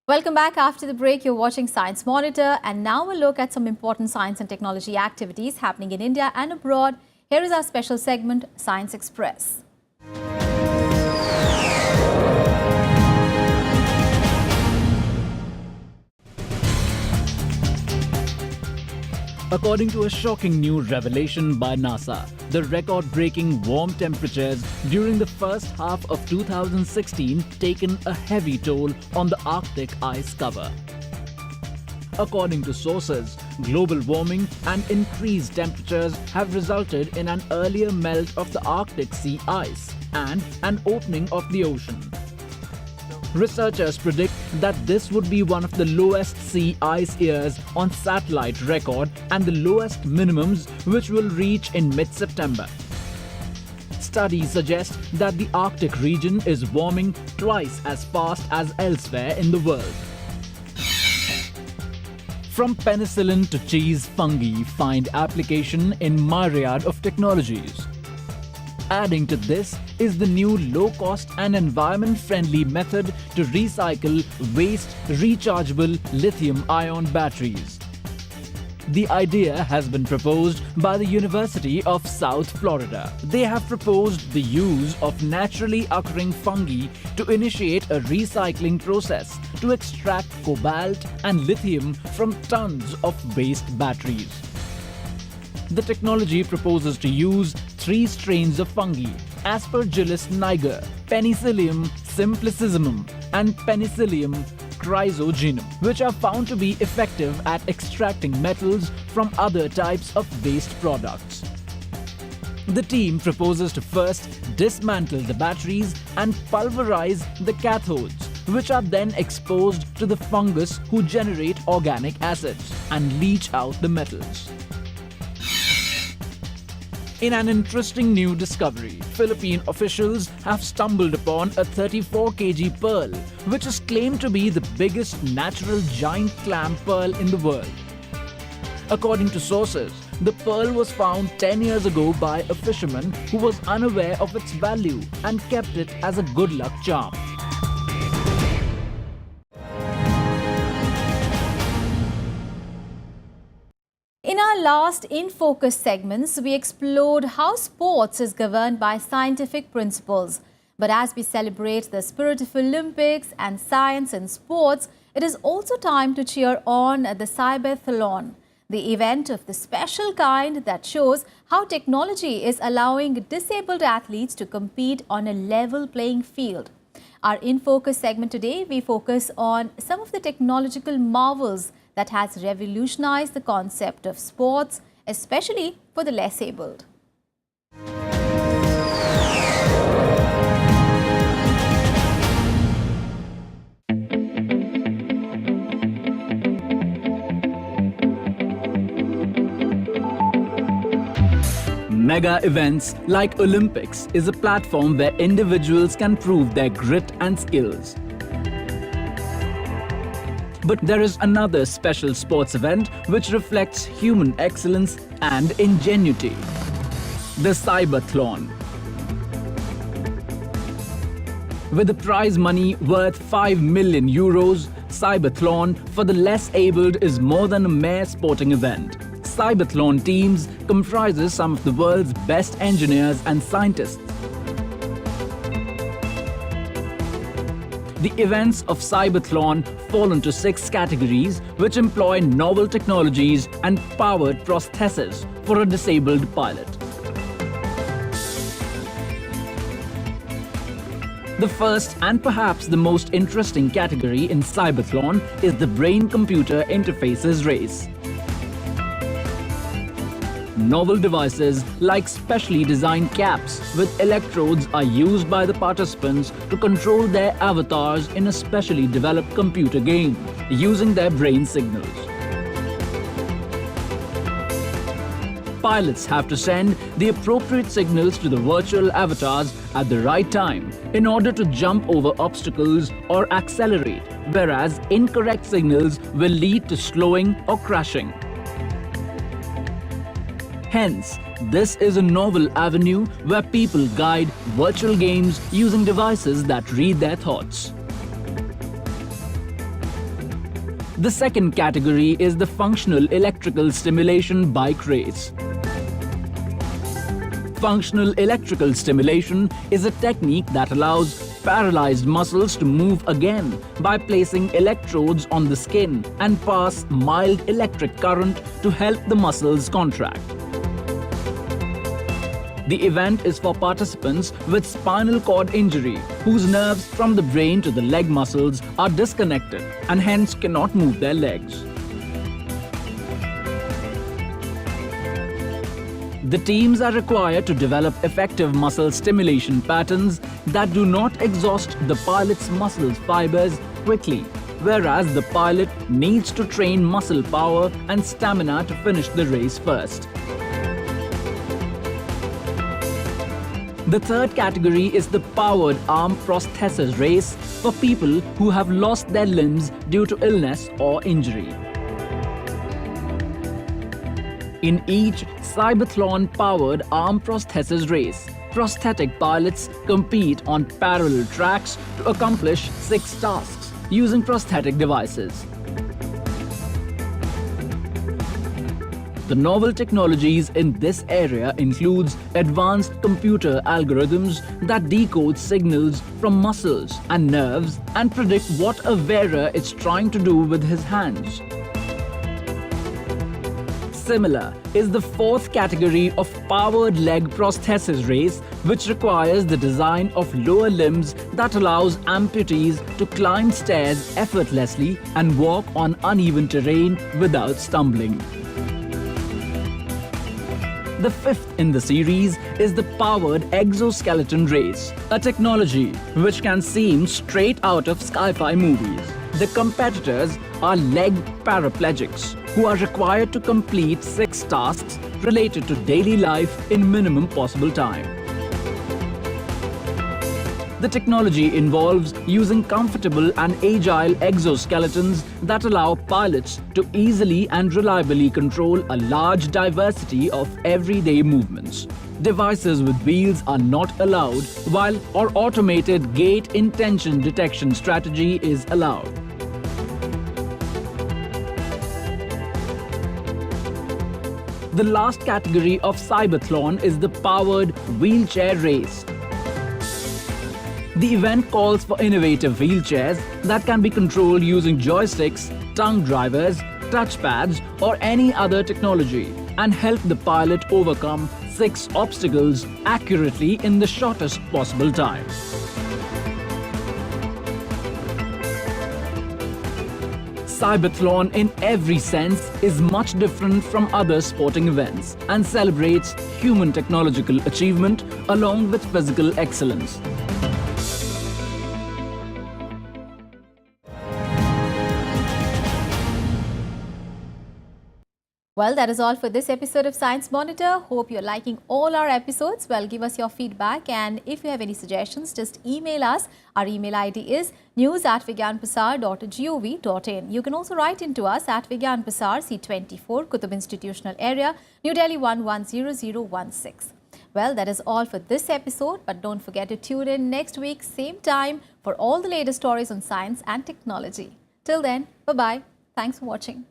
Welcome back. After the break, you're watching Science Monitor, and now we'll look at some important science and technology activities happening in India and abroad. Here is our special segment, Science Express. According to a shocking new revelation by NASA, the record-breaking warm temperatures during the first half of 2016 taken a heavy toll on the Arctic ice cover. According to sources, global warming and increased temperatures have resulted in an earlier melt of the Arctic sea ice and an opening of the ocean. Researchers predict that this would be one of the lowest sea ice years on satellite record and the lowest minimums which will reach in mid-September. Studies suggest that the Arctic region is warming twice as fast as elsewhere in the world. From penicillin to cheese, fungi find application in myriad of technologies. Adding to this is the new low-cost and environment-friendly method to recycle waste rechargeable lithium-ion batteries. The idea has been proposed by the University of South Florida. They have proposed the use of naturally occurring fungi to initiate a recycling process to extract cobalt and lithium from tons of waste batteries. The technology proposes to use 3 strains of fungi, Aspergillus niger, Penicillium simplicissimum, and Penicillium chrysogenum, which are found to be effective at extracting metals from other types of waste products. The team proposes to first dismantle the batteries and pulverize the cathodes, which are then exposed to the fungus who generate organic acids and leach out the metals. In an interesting new discovery, Philippine officials have stumbled upon a 34 kg pearl, which is claimed to be the biggest natural giant clam pearl in the world. According to sources, the pearl was found 10 years ago by a fisherman who was unaware of its value and kept it as a good luck charm. In our last In Focus segments, we explored how sports is governed by scientific principles. But as we celebrate the spirit of Olympics and science in sports, it is also time to cheer on the Cyberthlon, the event of the special kind that shows how technology is allowing disabled athletes to compete on a level playing field. Our In Focus segment today, we focus on some of the technological marvels that has revolutionized the concept of sports, especially for the less abled. Mega events like Olympics is a platform where individuals can prove their grit and skills. But there is another special sports event which reflects human excellence and ingenuity: the Cyberthlon. With a prize money worth 5 million euros, Cyberthlon for the less abled is more than a mere sporting event. Cyberthlon teams comprises some of the world's best engineers and scientists. The events of Cyberthlon fall into 6 categories which employ novel technologies and powered prostheses for a disabled pilot. The first and perhaps the most interesting category in Cyberthlon is the brain-computer interfaces race. Novel devices like specially designed caps with electrodes are used by the participants to control their avatars in a specially developed computer game using their brain signals. Pilots have to send the appropriate signals to the virtual avatars at the right time in order to jump over obstacles or accelerate, whereas incorrect signals will lead to slowing or crashing. Hence, this is a novel avenue where people guide virtual games using devices that read their thoughts. The second category is the functional electrical stimulation bike race. Functional electrical stimulation is a technique that allows paralyzed muscles to move again by placing electrodes on the skin and pass mild electric current to help the muscles contract. The event is for participants with spinal cord injury whose nerves from the brain to the leg muscles are disconnected and hence cannot move their legs. The teams are required to develop effective muscle stimulation patterns that do not exhaust the pilot's muscle fibers quickly, whereas the pilot needs to train muscle power and stamina to finish the race first. The third category is the powered arm prosthesis race for people who have lost their limbs due to illness or injury. In each Cybathlon-powered arm prosthesis race, prosthetic pilots compete on parallel tracks to accomplish 6 tasks using prosthetic devices. The novel technologies in this area includes advanced computer algorithms that decode signals from muscles and nerves and predict what a wearer is trying to do with his hands. Similar is the fourth category of powered leg prosthesis race, which requires the design of lower limbs that allows amputees to climb stairs effortlessly and walk on uneven terrain without stumbling. The fifth in the series is the powered exoskeleton race, a technology which can seem straight out of sci-fi movies. The competitors are leg paraplegics who are required to complete 6 tasks related to daily life in minimum possible time. The technology involves using comfortable and agile exoskeletons that allow pilots to easily and reliably control a large diversity of everyday movements. Devices with wheels are not allowed, while our automated gait intention detection strategy is allowed. The last category of Cybathlon is the powered wheelchair race. The event calls for innovative wheelchairs that can be controlled using joysticks, tongue drivers, touchpads, or any other technology and help the pilot overcome 6 obstacles accurately in the shortest possible time. Cybathlon in every sense is much different from other sporting events and celebrates human technological achievement along with physical excellence. Well, that is all for this episode of Science Monitor. Hope you're liking all our episodes. Well, give us your feedback, and if you have any suggestions, just email us. Our email ID is news@vigyanprasar.gov.in. You can also write into us at Vigyan Prasar, C24, Qutub Institutional Area, New Delhi 110016. Well, that is all for this episode, but don't forget to tune in next week, same time, for all the latest stories on science and technology. Till then, bye-bye. Thanks for watching.